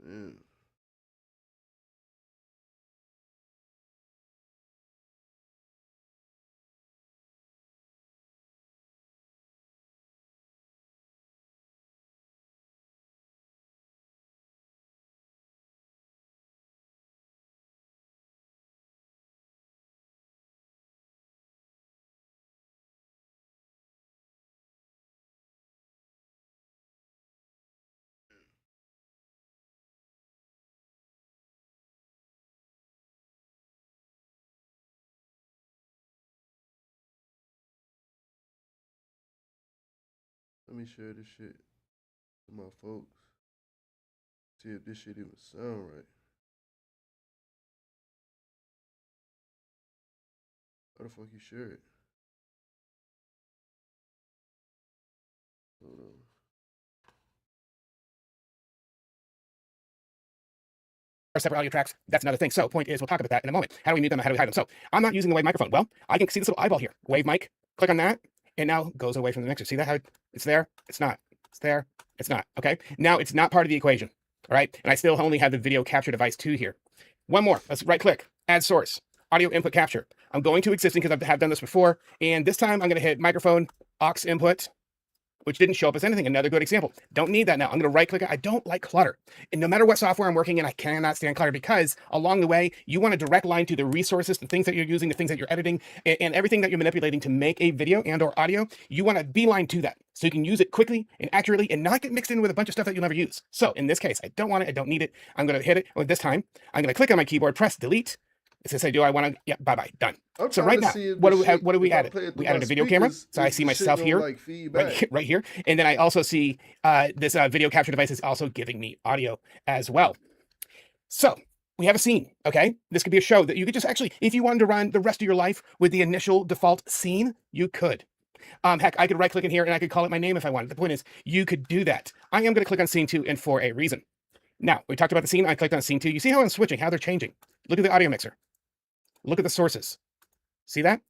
man. Let me share this shit to my folks. See if this shit even sound right. How the fuck you share it? Hold on. Separate audio tracks, that's another thing. So point is, we'll talk about that in a moment. How do we mute them? How do we hide them? So I'm not using the wave microphone. Well, I can see this little eyeball here. Wave mic, click on that, and now goes away from the mixer. See that? How it's there? It's not. It's there. It's not. Okay. Now it's not part of the equation. All right. And I still only have the video capture device 2 here. One more. Let's right click, add source, audio input capture. I'm going to existing because I have done this before. And this time I'm going to hit microphone, aux input, which didn't show up as anything. Another good example. Don't need that now. I'm going to right click it. I don't like clutter. And no matter what software I'm working in, I cannot stand clutter because along the way, you want a direct line to the resources, the things that you're using, the things that you're editing, and everything that you're manipulating to make a video and or audio. You want to beeline to that so you can use it quickly and accurately and not get mixed in with a bunch of stuff that you'll never use. So in this case, I don't want it. I don't need it. I'm going to hit it. With this time, I'm going to click on my keyboard, press delete. It's going to say, do I want to? Yeah, bye-bye, done. So right now, what do we added? We added a video camera. So I see myself here, right here. And then I also see this video capture device is also giving me audio as well. So we have a scene, okay? This could be a show that you could just actually, if you wanted to run the rest of your life with the initial default scene, you could. Heck, I could right click in here and I could call it my name if I wanted. The point is, you could do that. I am going to click on scene 2 and for a reason. Now, we talked about the scene. I clicked on scene 2. You see how I'm switching, how they're changing. Look at the audio mixer. Look at the sources. See that?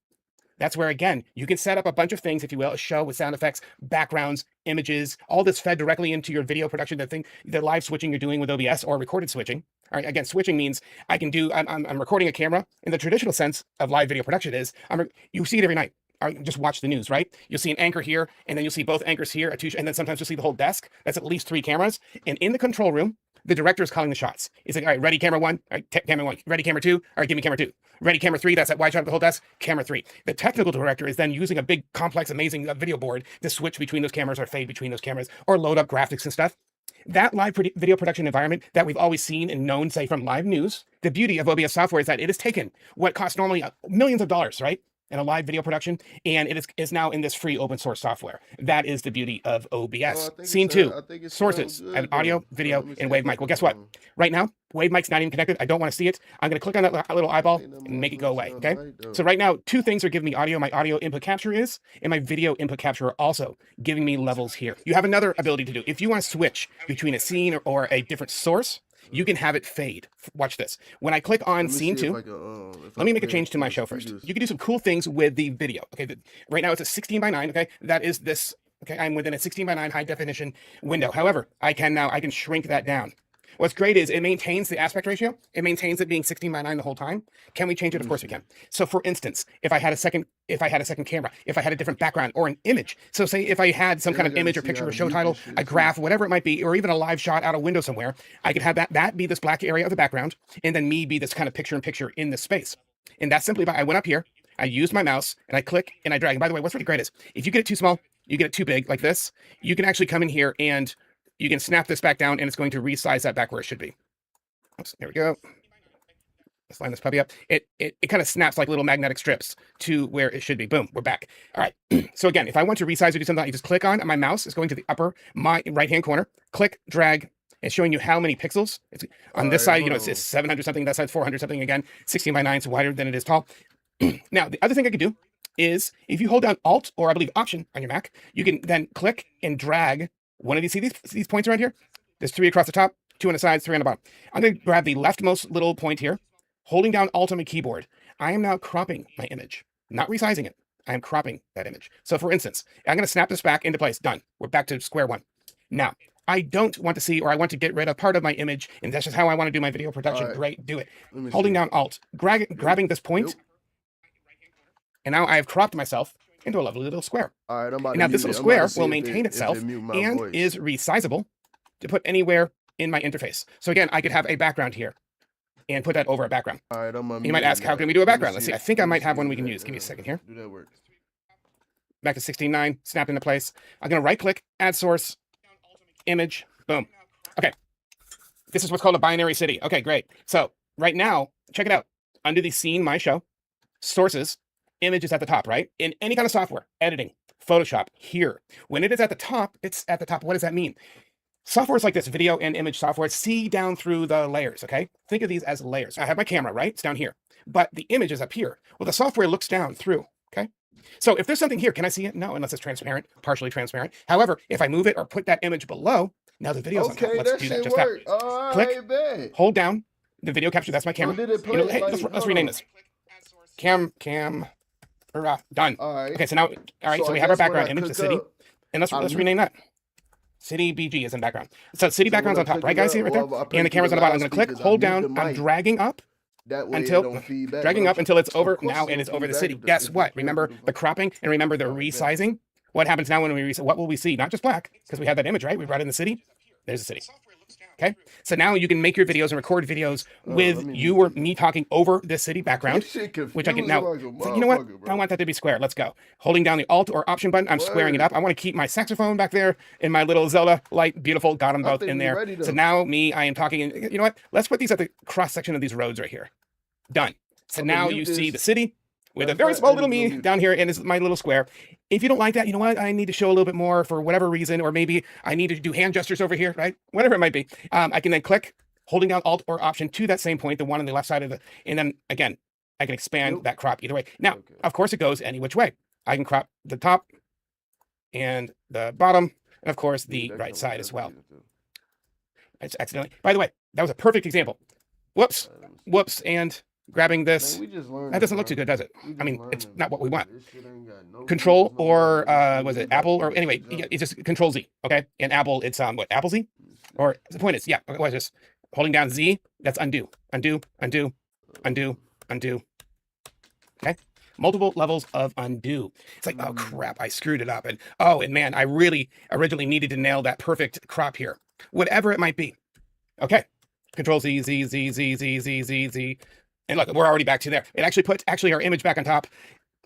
That's where, again, you can set up a bunch of things, if you will, a show with sound effects, backgrounds, images, all this fed directly into your video production, the live switching you're doing with OBS or recorded switching. All right, again, switching means I can do, I'm recording a camera in the traditional sense of live video production is, you see it every night. Just watch the news, right? You'll see an anchor here, and then you'll see both anchors here, and then sometimes you'll see the whole desk. That's at least 3 cameras. And in the control room, the director is calling the shots. He's like, all right, ready, camera 1. All right, camera 1. Ready, camera 2. All right, give me camera 2. Ready, camera 3. That's that wide shot of the whole desk. Camera 3. The technical director is then using a big, complex, amazing video board to switch between those cameras or fade between those cameras or load up graphics and stuff. That live video production environment that we've always seen and known, say, from live news, the beauty of OBS software is that it has taken what costs normally millions of dollars, right? In a live video production, and it is now in this free open source software. That is the beauty of OBS. Scene 2, sources, and audio, video, and wave mic. Well, guess what? Right now, wave mic's not even connected. I don't want to see it. I'm going to click on that little eyeball and make it go away, okay? So right now, 2 things are giving me audio. My audio input capture is, and my video input capture are also giving me levels here. You have another ability to do. If you want to switch between a scene or a different source, you can have it fade. Watch this. When I click on scene 2, let me make a change to my show first. You can do some cool things with the video. Okay, right now it's a 16:9. Okay, that is this. Okay, I'm within a 16:9 high definition window. However, I can shrink that down. What's great is it maintains the aspect ratio. It maintains it being 16:9 the whole time. Can we change it? Of course we can. So for instance, if I had a second camera, if I had a different background or an image. So say if I had some kind of image or picture or show title, a graph, whatever it might be, or even a live shot out a window somewhere, I could have that be this black area of the background, and then me be this kind of picture-in-picture in this space. And that's simply by, I went up here, I used my mouse, and I click, and I drag. And by the way, what's really great is, if you get it too small, you get it too big, like this, you can actually come in here and you can snap this back down, and it's going to resize that back where it should be. Oops, there we go. Let's line this puppy up. It kind of snaps like little magnetic strips to where it should be. Boom, we're back. All right. So again, if I want to resize or do something, I just click on, and my mouse is going to the upper right-hand corner. Click, drag. It's showing you how many pixels. It's on this side, you know, it's 700 something. That side's 400 something. Again, 16:9, so wider than it is tall. Now, the other thing I could do is if you hold down Alt or I believe Option on your Mac, you can then click and drag one of these. See these points around here? There's 3 across the top, 2 on the sides, 3 on the bottom. I'm going to grab the leftmost little point here, holding down Alt on my keyboard. I am now cropping my image, not resizing it. I am cropping that image. So for instance, I'm going to snap this back into place. Done. We're back to square one. Now, I don't want to see, or I want to get rid of part of my image, and that's just how I want to do my video production. Great, do it. Holding down Alt, grabbing this point, and now I have cropped myself into a lovely little square. All right, I'm about and now this little square will maintain itself and is resizable to put anywhere in my interface. So again, I could have a background here and put that over a background. All right, you might ask, how can we do a background? Let's see. I think I might have one we can use. Give me a second here. Do that work? Back to 16:9, snap into place. I'm going to right click, add source, image, boom. Okay. This is what's called a binary city. Okay, great. So right now, check it out. Under the scene, my show, sources, image is at the top, right? In any kind of software, editing, Photoshop, here. When it is at the top, it's at the top. What does that mean? Softwares like this, video and image software, see down through the layers, okay? Think of these as layers. I have my camera, right? It's down here. But the image is up here. Well, the software looks down through, okay? So if there's something here, can I see it? No, unless it's transparent, partially transparent. However, if I move it or put that image below, now the video's on top. Let's do that. Just that. Click, hold down the video capture. That's my camera. Hey, let's rename this. Done. All right. Okay, so now, so we have our background image, the city, and let's rename that. City BG is in background. So city background's on top, right, guys? See it right there? And the camera's on the bottom. I'm going to click, hold down. I'm dragging up until it's over. Now it is over the city. Guess what? Remember the cropping and remember the resizing? What happens now when we reset? What will we see? Not just black, because we had that image, right? We brought in the city. There's the city. Okay, so now you can make your videos and record videos with you or me talking over this city background, which I can now, so you know what? I want that to be square. Let's go. Holding down the Alt or Option button, I'm squaring it up. I want to keep my saxophone back there in my little Zelda light, beautiful, got them both in there. So now I am talking, and you know what? Let's put these at the cross section of these roads right here. Done. So now you see the city with a very small little me down here, and this is my little square. If you don't like that, you know what? I need to show a little bit more for whatever reason, or maybe I need to do hand gestures over here, right? Whatever it might be. I can then click, holding down Alt or Option to that same point, the one on the left side of the, and then again, I can expand that crop either way. Now, of course, it goes any which way. I can crop the top and the bottom, and of course, the right side as well. It's accidentally. By the way, that was a perfect example. Whoops, and grabbing this, that doesn't look too good, does it? I mean, it's not what we want. Control or was it Apple or anyway? It's just Control Z, okay? And Apple, it's what, Apple Z? Or the point is, yeah, was just holding down Z. That's undo. Okay, multiple levels of undo. It's like, oh crap, I screwed it up, and man, I really originally needed to nail that perfect crop here, whatever it might be. Okay, Control Z, Z. And look, we're already back to there. It actually puts our image back on top,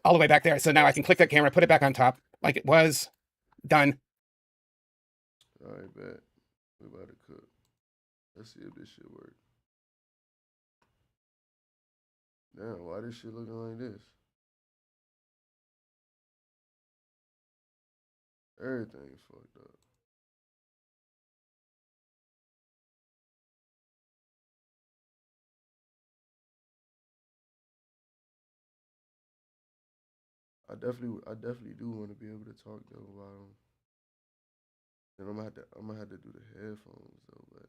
all the way back there. So now I can click that camera, put it back on top, like it was. Done. All right, bet. We're about to cook. Let's see if this shit works. Damn, why this shit looking like this? Everything's fucked up. I definitely do want to be able to talk though about them. And I'm gonna have to do the headphones though, but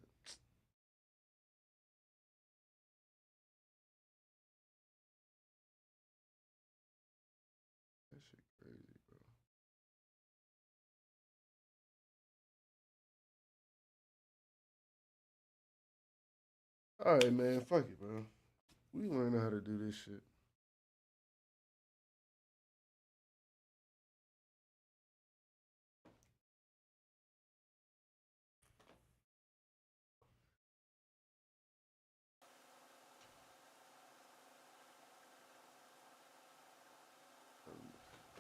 that shit crazy, bro. All right, man, fuck it, bro. We learn how to do this shit.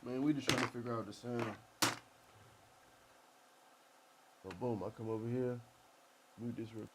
Man, we just trying to figure out the sound. So boom, I come over here, mute this real.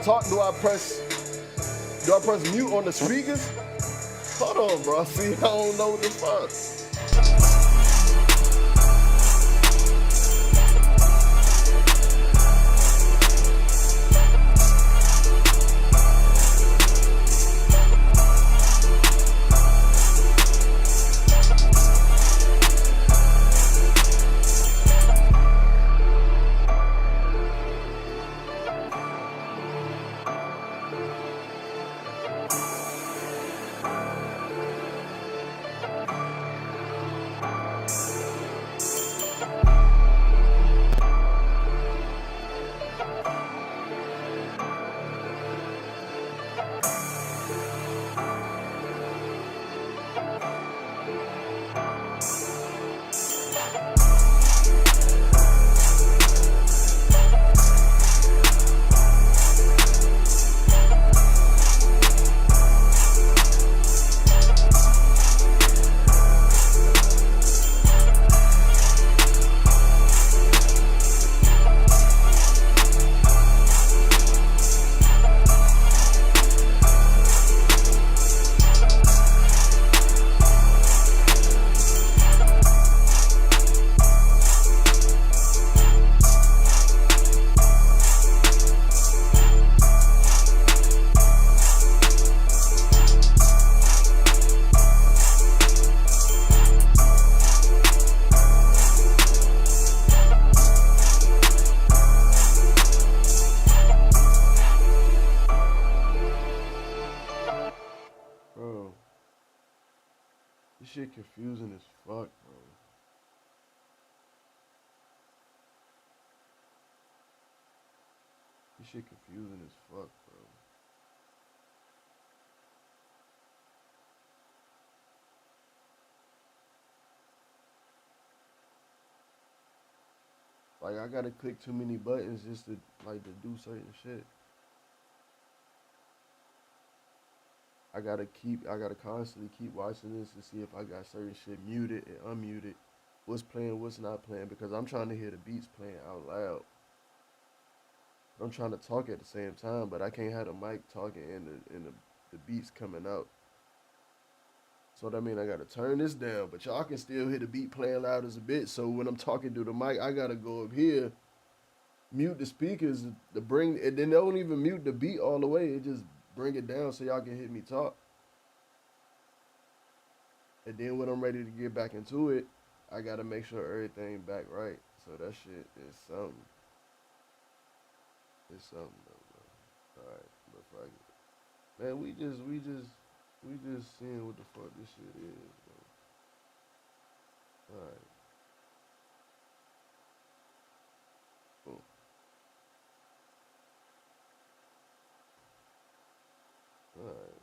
talk, do I press mute on the speakers? Hold on, bro. See, I don't know what the fuck. Bro, this shit confusing as fuck, bro. This shit confusing as fuck, bro. Like, I gotta click too many buttons just to, like, to do certain shit. I gotta constantly keep watching this to see if I got certain shit muted and unmuted. What's playing, what's not playing, because I'm trying to hear the beats playing out loud. I'm trying to talk at the same time, but I can't have the mic talking and the beats coming out. So that means I gotta turn this down, but y'all can still hear the beat playing loud as a bit. So when I'm talking through the mic, I gotta go up here, mute the speakers to bring, and then they don't even mute the beat all the way. It just bring it down so y'all can hear me talk. And then when I'm ready to get back into it, I gotta make sure everything back right. So that shit is something. It's something though, bro. All right, but fuck it. Man, we just seeing what the fuck this shit is, bro. All right, cool. All right,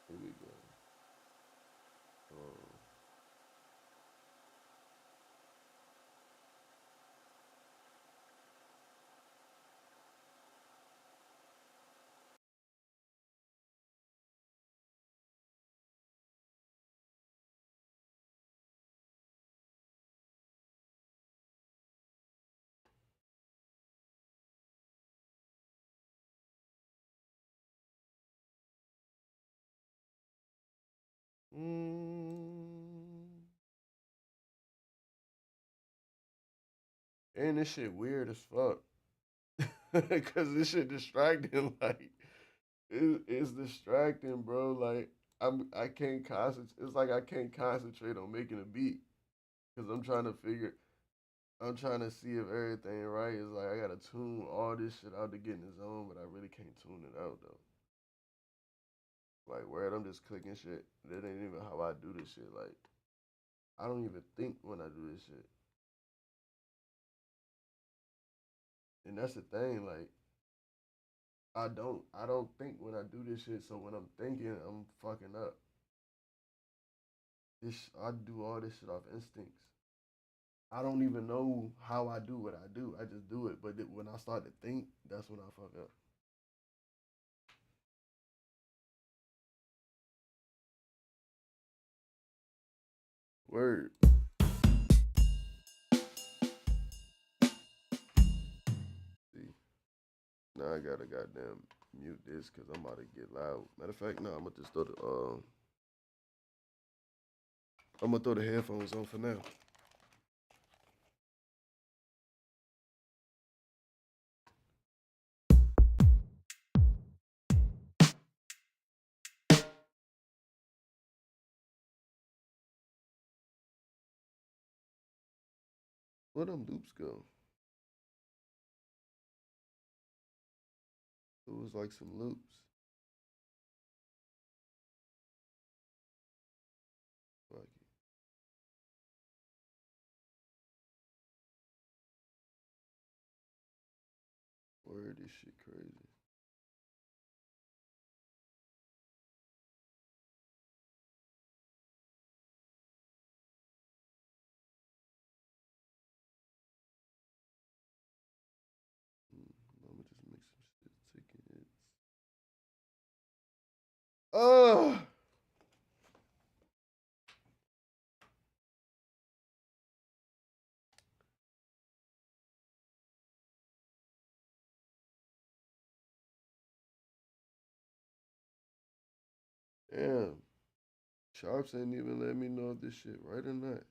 here we go. Um, and this shit weird as fuck. Cause this shit distracting. Like it's distracting, bro. Like I can't concentrate. It's like I can't concentrate on making a beat because I'm trying to see if everything right. It's like I gotta tune all this shit out to get in the zone, but I really can't tune it out though. Like where I'm just clicking shit. That ain't even how I do this shit. Like I don't even think when I do this shit. And that's the thing. Like I don't think when I do this shit. So when I'm thinking, I'm fucking up. I do all this shit off instincts. I don't even know how I do what I do. I just do it. But when I start to think, that's when I fuck up. Word. See, Now I gotta goddamn mute this because I'm about to get loud. Matter of fact, no, I'm gonna just throw the headphones on for now. Where them loops go? It was like some loops. Like it. Word, this shit crazy. Let me just make some shit tickets. Oh. Damn. Sharps ain't even let me know if this shit right or not.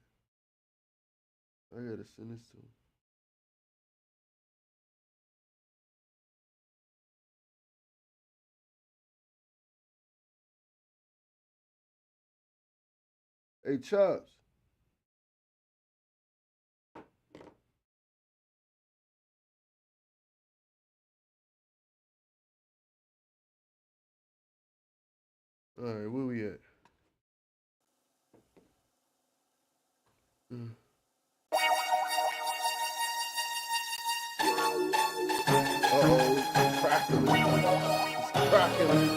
I gotta send this to him. Hey, Chops. All right, where we at? Uh-oh, it's crackling. It's crackling.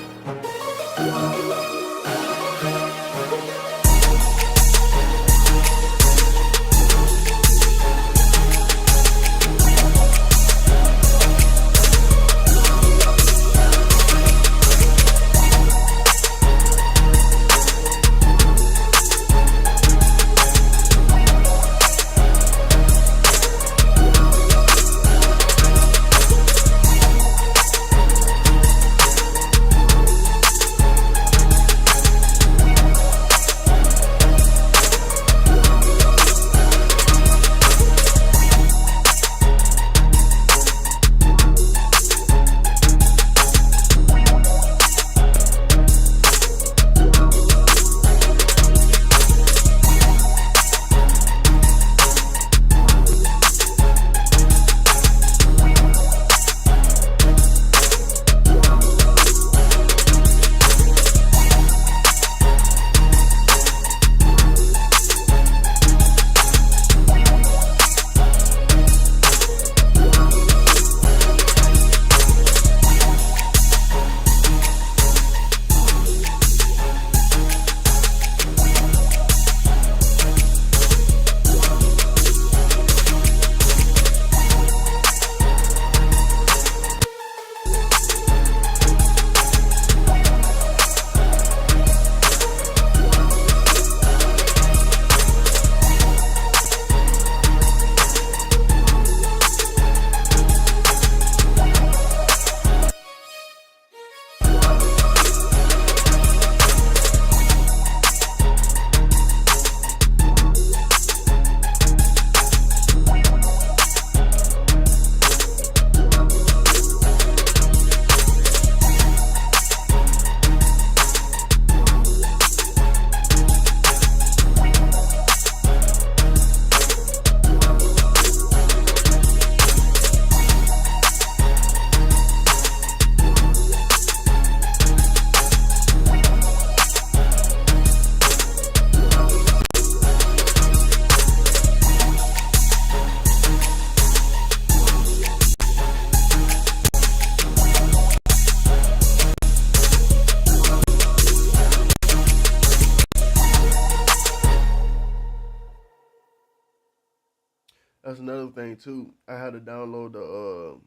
That's another thing too. I had to download the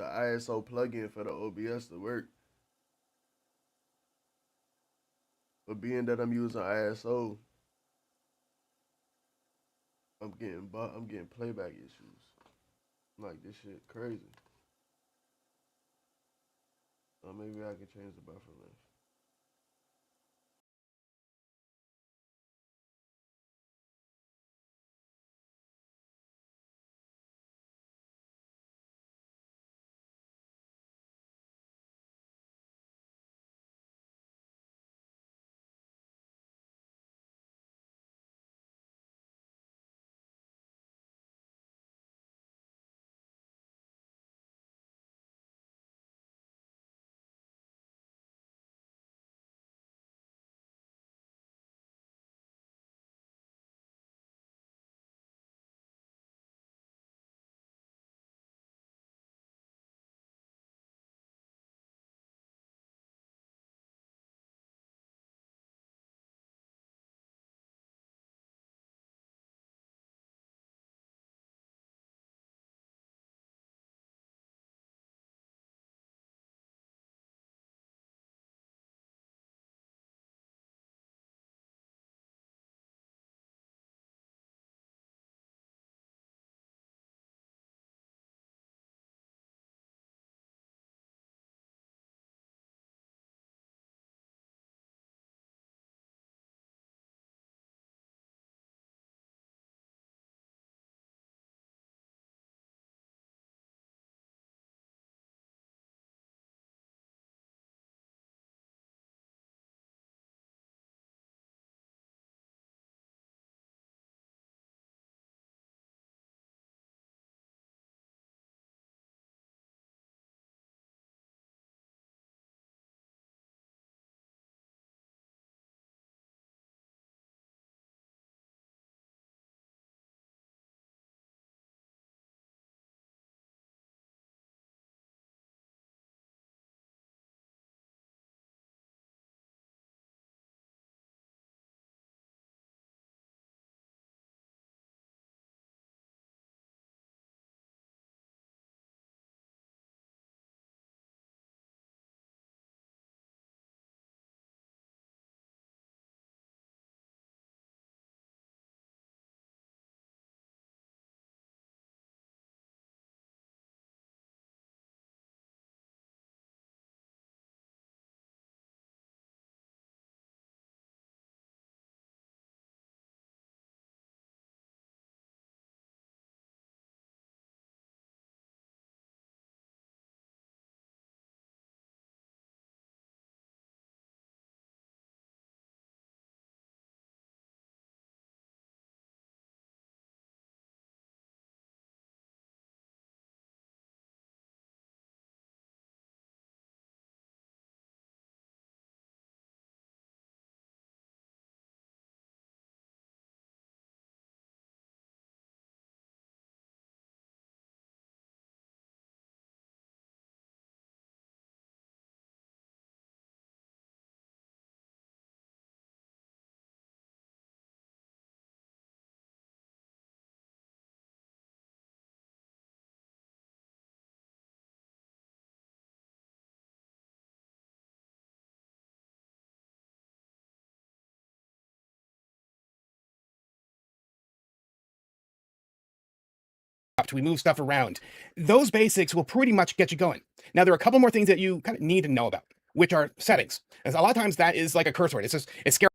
ISO plugin for the OBS to work. But being that I'm using ISO, I'm getting playback issues. Like this shit crazy. Or maybe I can change the buffer length. we move stuff around. Those basics will pretty much get you going. Now, there are a couple more things that you kind of need to know about, which are settings. As a lot of times that is like a curse word. It's scary.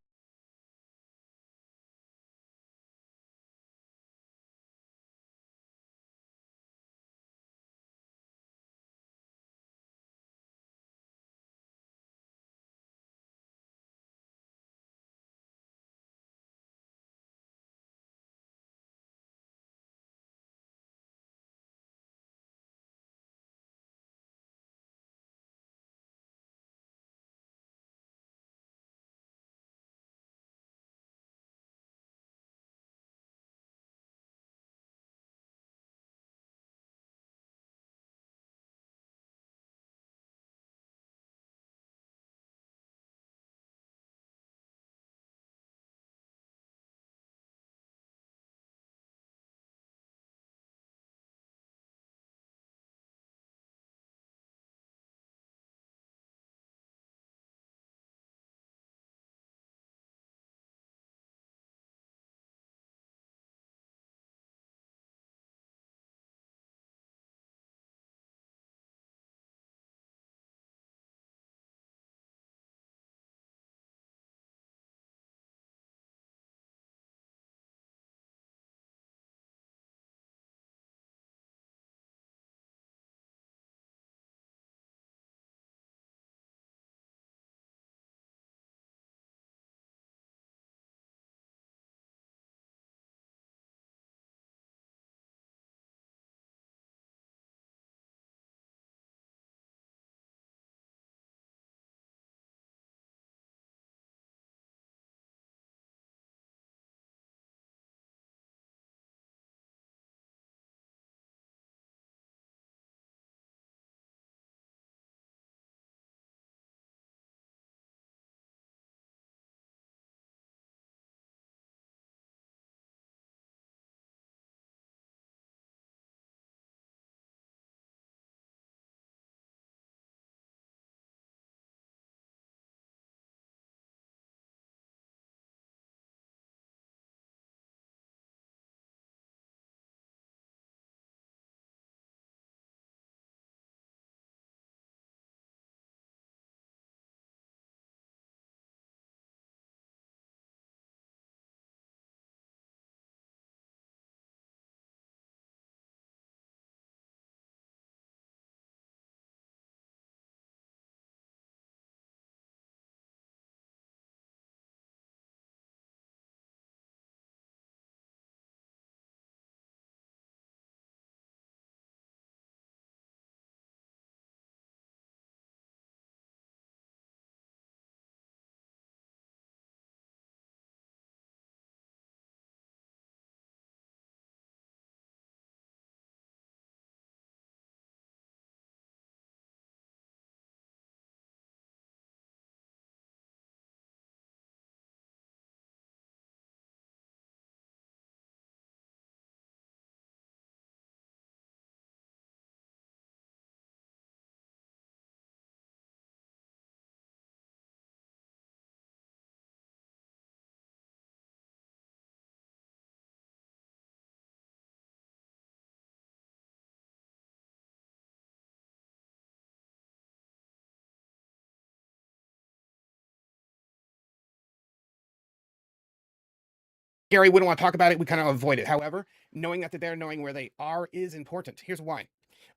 scary. We don't want to talk about it. We kind of avoid it. However, knowing that they're there, knowing where they are is important. Here's why.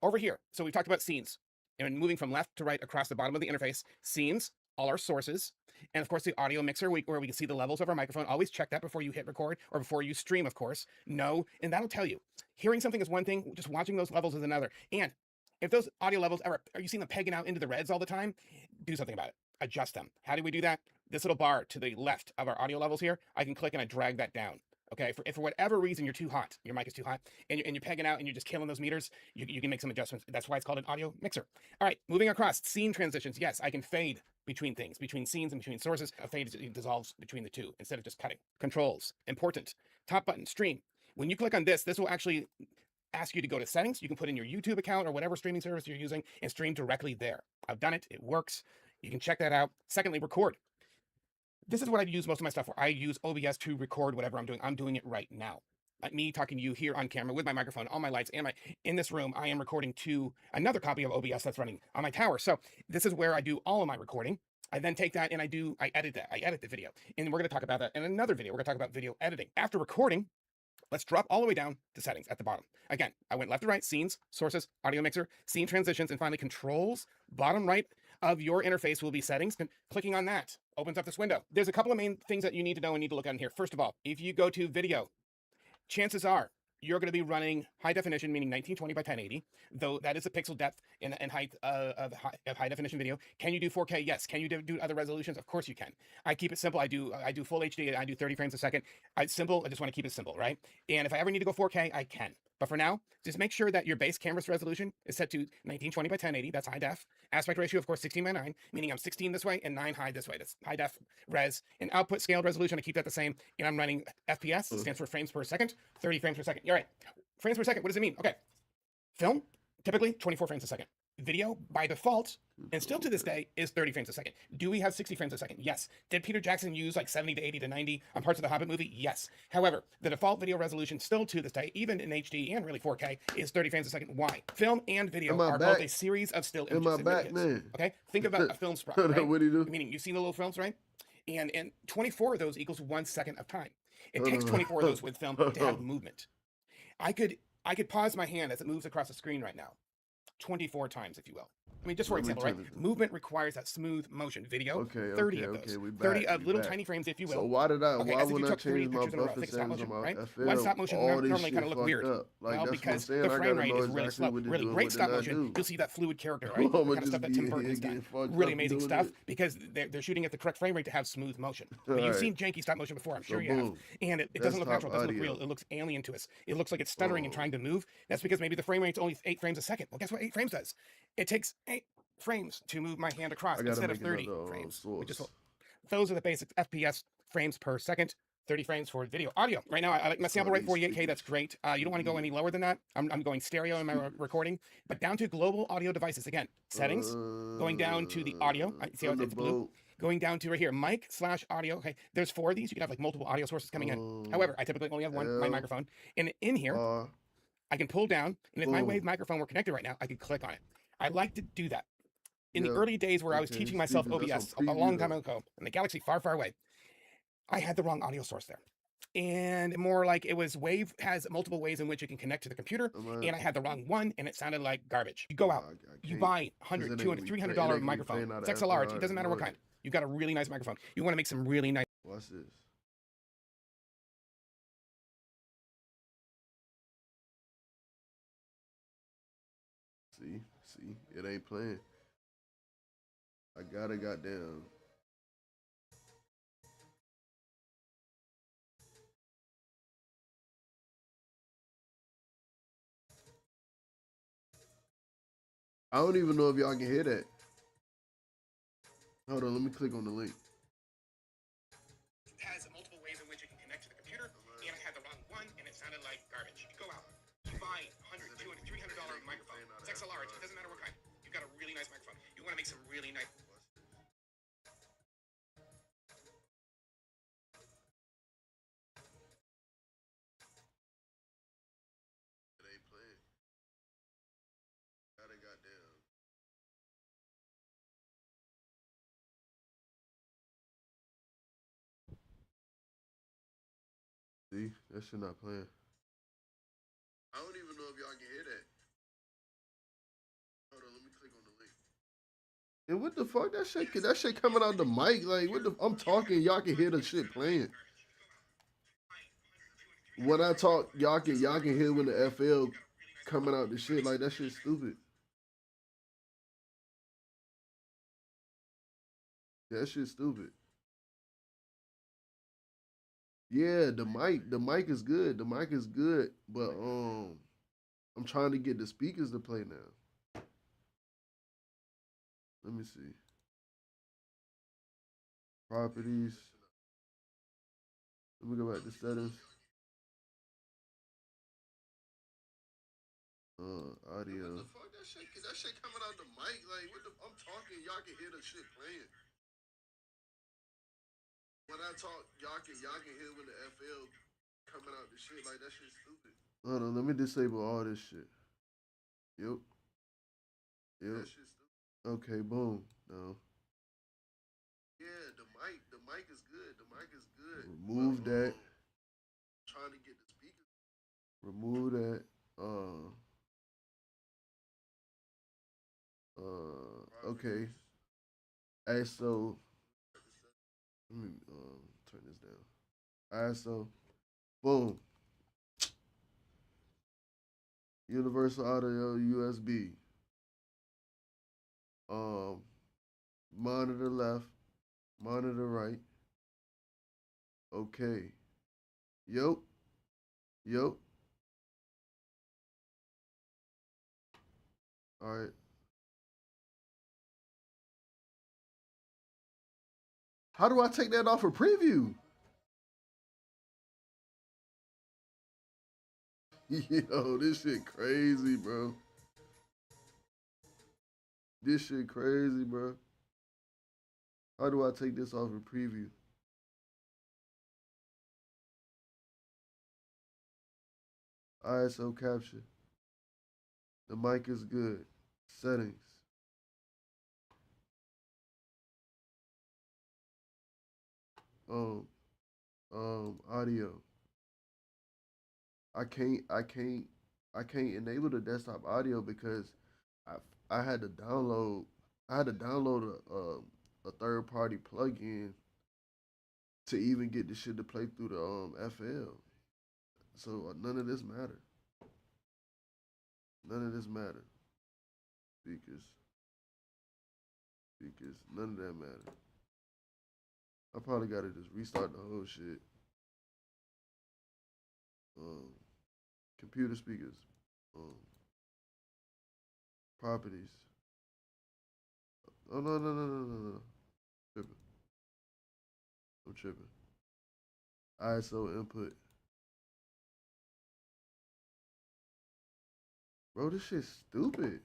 Over here, so we've talked about scenes and moving from left to right across the bottom of the interface. Scenes, all our sources, and of course the audio mixer where we can see the levels of our microphone. Always check that before you hit record or before you stream, of course. No, and that'll tell you. Hearing something is one thing, just watching those levels is another. And if those audio levels are you seeing them pegging out into the reds all the time, do something about it. Adjust them. How do we do that? This little bar to the left of our audio levels here, I can click and I drag that down. Okay, if for whatever reason you're too hot, your mic is too hot, and you're pegging out and you're just killing those meters, you can make some adjustments. That's why it's called an audio mixer. All right, moving across, scene transitions. Yes, I can fade between things, between scenes and between sources. A fade dissolves between the two instead of just cutting. Controls, important. Top button, stream. When you click on this will actually ask you to go to settings. You can put in your YouTube account or whatever streaming service you're using and stream directly there. I've done it. It works. You can check that out. Secondly, record. This is what I use most of my stuff for. I use OBS to record whatever I'm doing. I'm doing it right now. Like me talking to you here on camera with my microphone, all my lights, and in this room, I am recording to another copy of OBS that's running on my tower. So this is where I do all of my recording. I then take that and I edit that. I edit the video. And we're going to talk about that in another video. We're going to talk about video editing. After recording, let's drop all the way down to settings at the bottom. Again, I went left to right, scenes, sources, audio mixer, scene transitions, and finally controls. Bottom right of your interface will be settings. Clicking on that opens up this window. There's a couple of main things that you need to know and need to look at in here. First of all, if you go to video, chances are you're going to be running high definition, meaning 1920 by 1080, though that is a pixel depth and height of high definition video. Can you do 4K? Yes. Can you do other resolutions? Of course you can. I keep it simple. I do full HD. I do 30 frames a second. Simple. I just want to keep it simple, right? And if I ever need to go 4K, I can. But for now, just make sure that your base camera's resolution is set to 1920 by 1080. That's high def. Aspect ratio, of course, 16 by 9, meaning I'm 16 this way and 9 high this way. That's high def res. And output scaled resolution, I keep that the same. And I'm running FPS, stands for frames per second, 30 frames per second. You're right. Frames per second, what does it mean? Okay. Film, typically 24 frames a second. Video, by default, and still to this day, is 30 frames a second. Do we have 60 frames a second? Yes. Did Peter Jackson use like 70 to 80 to 90 on parts of the Hobbit movie? Yes. However, the default video resolution still to this day, even in HD and really 4K, is 30 frames a second. Why? Film and video are both a series of still images. Okay? Think about a film sprite, right? What do you do? Meaning, you've seen the little films, right? And 24 of those equals 1 second of time. It takes 24 of those with film to have movement. I could pause my hand as it moves across the screen right now, 24 times, if you will. I mean, just for example, right? Movement requires that smooth motion. Video, 30 of those. 30 of little tiny frames, if you will. So why wouldn't I change my buffer settings on my right? FM? Why stop motion normally kind of look weird? Like, well, because the frame rate is really slow. Really great stop motion. You'll see that fluid character, right? The kind of stuff that Tim Burton has done. Really amazing stuff because they're shooting at the correct frame rate to have smooth motion. But you've seen janky stop motion before, I'm sure you have. And it doesn't look natural. It doesn't look real. It looks alien to us. It looks like it's stuttering and trying to move. That's because maybe the frame rate's only 8 frames a second. Well, guess what 8 frames does? It takes 8 frames to move my hand across instead of 30 frames. Those are the basic FPS frames per second. 30 frames for video. Audio. Right now, I like my sample rate 48K. That's great. You don't want to go any lower than that. I'm going stereo in my recording, but down to global audio devices. Again, settings, going down to the audio. See how it's blue? Going down to right here, mic/audio. Okay, there's 4 of these. You can have like multiple audio sources coming in. However, I typically only have one, my microphone. And in here, I can pull down, and if my Wave microphone were connected right now, I could click on it. I like to do that. In the early days where I was teaching myself OBS a long time ago in the galaxy far, far away, I had the wrong audio source there. And more like it was Wave has multiple ways in which you can connect to the computer, and I had the wrong one, and it sounded like garbage. You go out, you buy $100, $200, $300 microphone. It's XLR, it doesn't matter what kind. You got a really nice microphone. You want to make some really nice. Watch this. See, it ain't playing. I gotta goddamn. I don't even know if y'all can hear that. Hold on, let me click on the link. It has multiple ways in which you can connect to the computer, and I had the wrong one, and it sounded like garbage. You go out, you buy $100, $200, $300 microphone. It's XLR, it doesn't matter what kind. You got a really nice microphone. You want to make some really nice. See, that shit not playing. I don't even know if y'all can hear that. Hold on, let me click on the link. And what the fuck? That shit coming out the mic. Like, what the? I'm talking, y'all can hear the shit playing. When I talk, y'all can hear when the FL coming out the shit. Like, that shit stupid. That shit stupid. Yeah, the mic is good. The mic is good, but I'm trying to get the speakers to play now. Let me see. Properties. Let me go back to settings. Audio. What the fuck? That shit coming out the mic. Like, what the? I'm talking, y'all can hear the shit playing. When I talk, y'all can hear when the FL coming out the shit. Like, that shit stupid. Hold on, let me disable all this shit. Yep. Yep. That shit stupid. Okay, boom. No. Yeah, the mic is good. The mic is good. Remove that. Trying to get the speakers. Remove that. Okay. ISO. Let me turn this down. ISO. Boom. Universal audio USB. Monitor left. Monitor right. Okay. Yep. Yep. All right. How do I take that off a preview? Yo, this shit crazy, bro. This shit crazy, bro. How do I take this off a preview? ISO capture. The mic is good. Settings. Um, audio. I can't enable the desktop audio because I I had to download a third party plugin to even get the shit to play through the FL. So none of this matter. None of this matter. Speakers. None of that matter. I probably gotta just restart the whole shit. Um, computer speakers. Um, properties. Oh no. Tripping. I'm tripping. ISO input. Bro, this shit's stupid.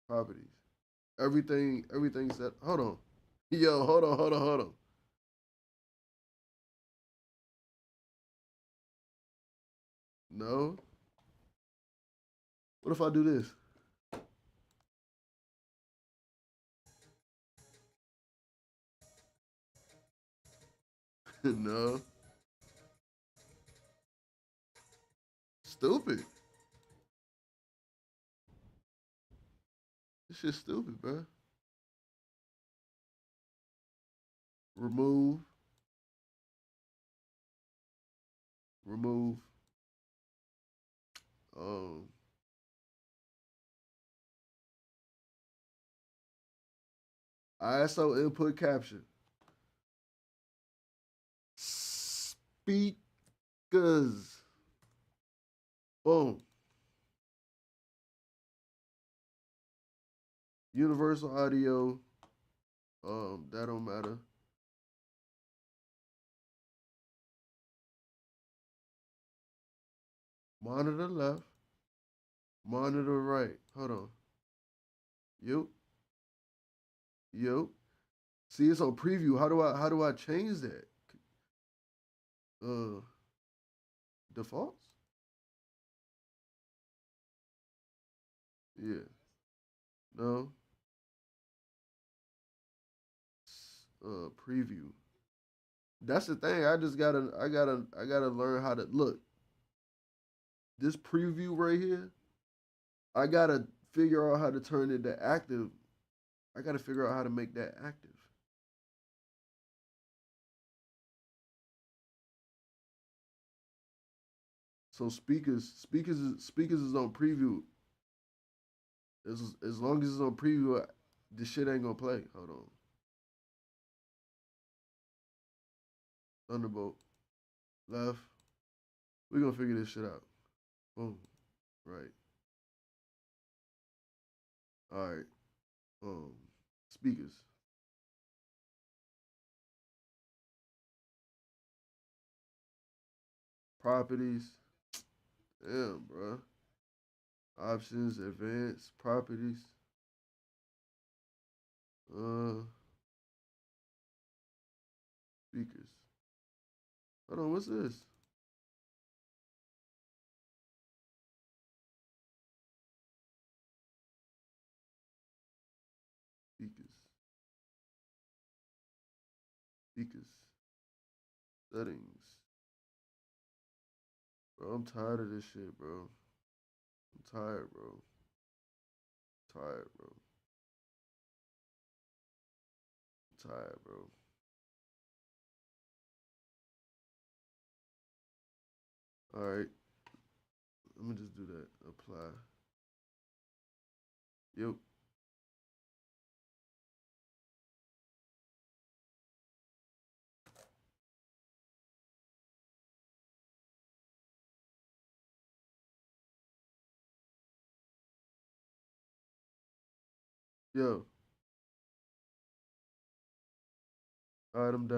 Properties. Everything set. Hold on. Yo, hold on. No. What if I do this? No. Stupid. This shit's stupid, bro. Remove. Remove. Um. ISO input capture. Speakers. Boom. Universal audio. That don't matter. Monitor left. Monitor right. Hold on. Yep. Yep. See, it's on preview. How do I change that? Uh, defaults. Yeah. No. preview. That's the thing. I gotta learn how to look. This preview right here, I gotta figure out how to turn it to active. I gotta figure out how to make that active. So speakers is on preview. As long as it's on preview, this shit ain't gonna play. Hold on. Thunderbolt. Left. We gonna figure this shit out. Boom. Right. Alright. Speakers. Properties. Damn, bro. Options, advanced, properties. Uh Speakers. Hold on, what's this? Speakers. Speakers. Settings. Bro, I'm tired of this shit, bro. I'm tired, bro. Tired, bro. I'm tired, bro. Alright. Let me just do that. Apply. Yep. Yo. Alright, I'm done.